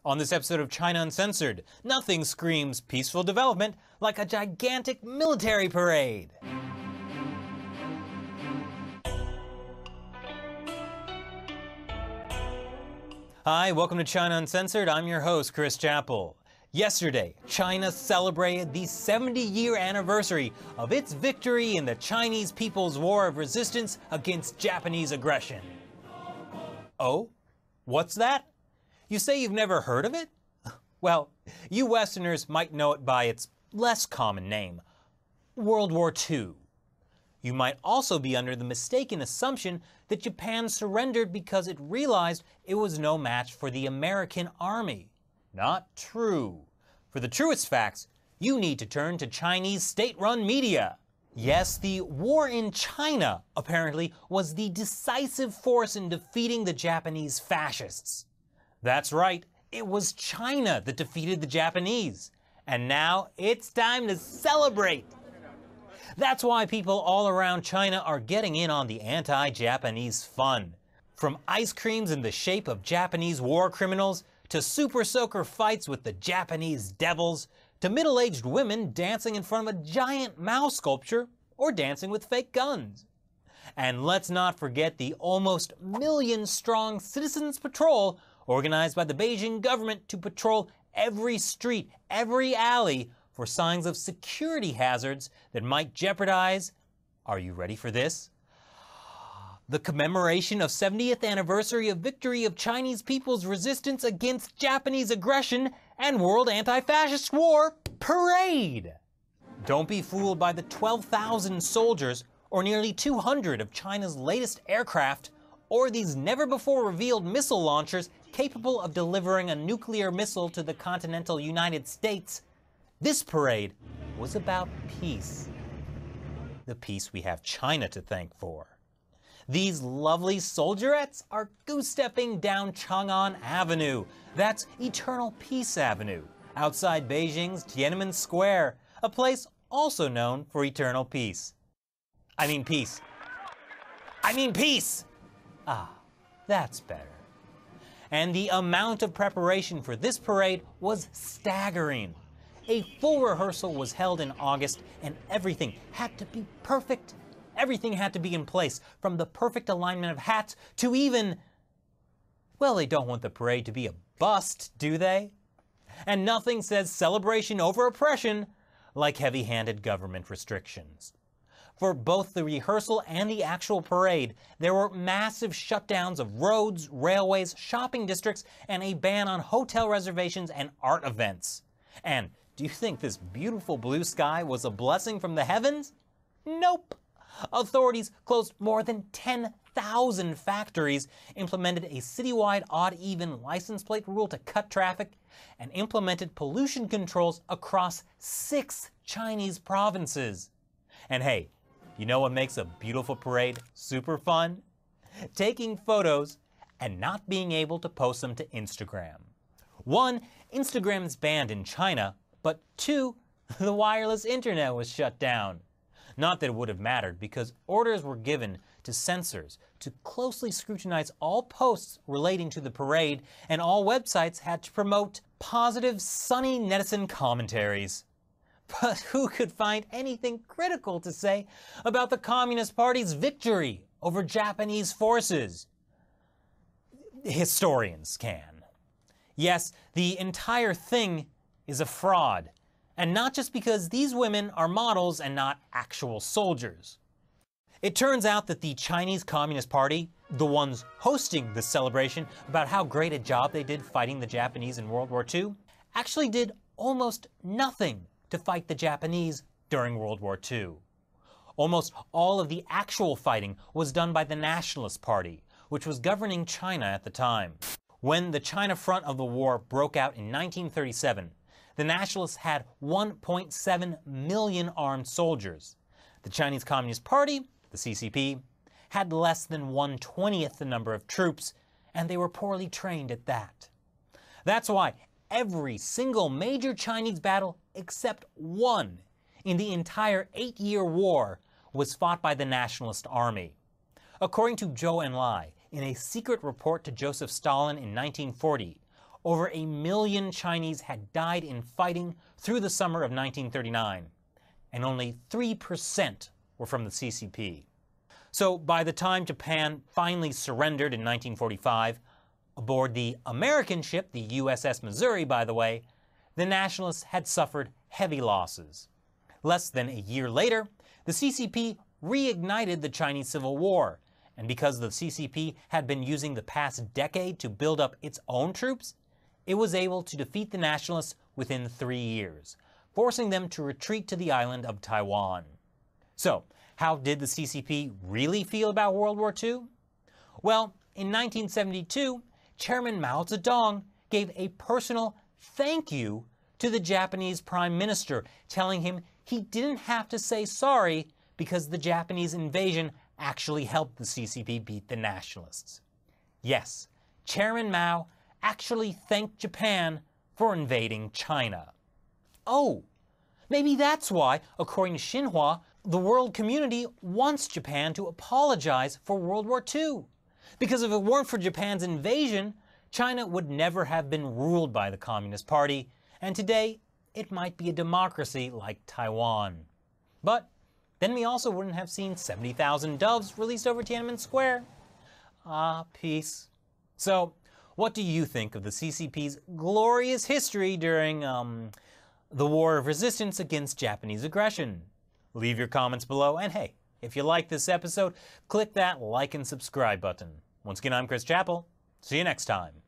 On this episode of China Uncensored, nothing screams peaceful development like a gigantic military parade. Hi, welcome to China Uncensored. I'm your host, Chris Chappell. Yesterday, China celebrated the 70-year anniversary of its victory in the Chinese People's War of Resistance against Japanese aggression. Oh? What's that? You say you've never heard of it? Well, you Westerners might know it by its less common name, World War II. You might also be under the mistaken assumption that Japan surrendered because it realized it was no match for the American army. Not true. For the truest facts, you need to turn to Chinese state-run media. Yes, the war in China, apparently, was the decisive force in defeating the Japanese fascists. That's right, it was China that defeated the Japanese. And now it's time to celebrate. That's why people all around China are getting in on the anti-Japanese fun. From ice creams in the shape of Japanese war criminals, to super soaker fights with the Japanese devils, to middle-aged women dancing in front of a giant Mao sculpture, or dancing with fake guns. And let's not forget the almost million-strong Citizens Patrol organized by the Beijing government to patrol every street, every alley for signs of security hazards that might jeopardize, are you ready for this? The commemoration of 70th anniversary of victory of Chinese people's resistance against Japanese aggression and World Anti-Fascist War Parade. Don't be fooled by the 12,000 soldiers or nearly 200 of China's latest aircraft or these never-before-revealed missile launchers capable of delivering a nuclear missile to the continental United States. This parade was about peace. The peace we have China to thank for. These lovely soldierettes are goose-stepping down Chang'an Avenue. That's Eternal Peace Avenue, outside Beijing's Tiananmen Square, a place also known for eternal peace. I mean peace. Ah, that's better. And the amount of preparation for this parade was staggering. A full rehearsal was held in August, and everything had to be perfect. Everything had to be in place, from the perfect alignment of hats to even... Well, they don't want the parade to be a bust, do they? And nothing says celebration over oppression like heavy-handed government restrictions. For both the rehearsal and the actual parade, there were massive shutdowns of roads, railways, shopping districts, and a ban on hotel reservations and art events. And do you think this beautiful blue sky was a blessing from the heavens? Nope. Authorities closed more than 10,000 factories, implemented a citywide odd-even license plate rule to cut traffic, and implemented pollution controls across 6 Chinese provinces. And hey, you know what makes a beautiful parade super fun? Taking photos and not being able to post them to Instagram. 1, Instagram's banned in China, but 2, the wireless internet was shut down. Not that it would have mattered, because orders were given to censors to closely scrutinize all posts relating to the parade, and all websites had to promote positive, sunny netizen commentaries. But who could find anything critical to say about the Communist Party's victory over Japanese forces? Historians can. Yes, the entire thing is a fraud. And not just because these women are models and not actual soldiers. It turns out that the Chinese Communist Party, the ones hosting the celebration about how great a job they did fighting the Japanese in World War II, actually did almost nothing to fight the Japanese during World War II. Almost all of the actual fighting was done by the Nationalist Party, which was governing China at the time. When the China front of the war broke out in 1937, the Nationalists had 1.7 million armed soldiers. The Chinese Communist Party, the CCP, had less than 1/20th the number of troops, and they were poorly trained at that. That's why every single major Chinese battle except one in the entire 8-year war was fought by the Nationalist Army. According to Zhou Enlai, in a secret report to Joseph Stalin in 1940, over 1 million Chinese had died in fighting through the summer of 1939, and only 3% were from the CCP. So by the time Japan finally surrendered in 1945, aboard the American ship, the USS Missouri by the way, the nationalists had suffered heavy losses. Less than a year later, the CCP reignited the Chinese Civil War, and because the CCP had been using the past decade to build up its own troops, it was able to defeat the nationalists within 3 years, forcing them to retreat to the island of Taiwan. So, how did the CCP really feel about World War II? Well, in 1972, Chairman Mao Zedong gave a personal thank you to the Japanese Prime Minister, telling him he didn't have to say sorry because the Japanese invasion actually helped the CCP beat the nationalists. Yes, Chairman Mao actually thanked Japan for invading China. Oh, maybe that's why, according to Xinhua, the world community wants Japan to apologize for World War II. Because if it weren't for Japan's invasion, China would never have been ruled by the Communist Party, and today it might be a democracy like Taiwan. But then we also wouldn't have seen 70,000 doves released over Tiananmen Square. Ah, peace. So, what do you think of the CCP's glorious history during, the War of Resistance against Japanese aggression? Leave your comments below, and hey, if you like this episode, click that like and subscribe button. Once again, I'm Chris Chappell. See you next time.